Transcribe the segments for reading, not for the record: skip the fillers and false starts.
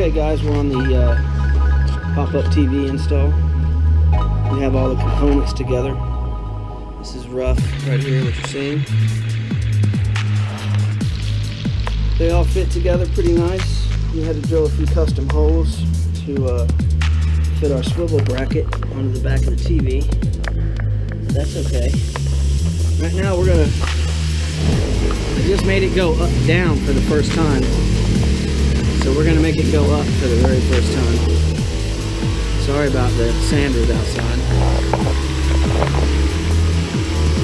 Okay guys, we're on the pop-up TV install. We have all the components together. This is rough right here, what you're seeing. They all fit together pretty nice. We had to drill a few custom holes to fit our swivel bracket onto the back of the TV. But that's okay. Right now I just made it go up down for the first time. So we're gonna make it go up for the very first time. Sorry about the sanders outside.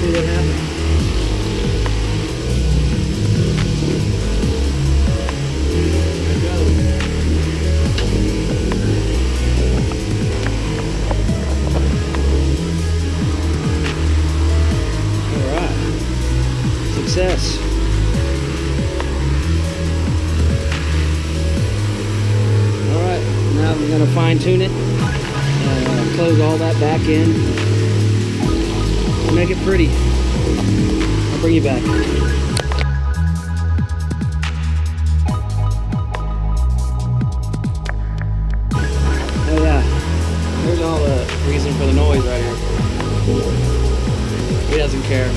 See what happens. Alright. Success. Now we're going to fine tune it, close all that back in, make it pretty. I'll bring you back. Oh yeah, there's all the reason for the noise right here. He doesn't care.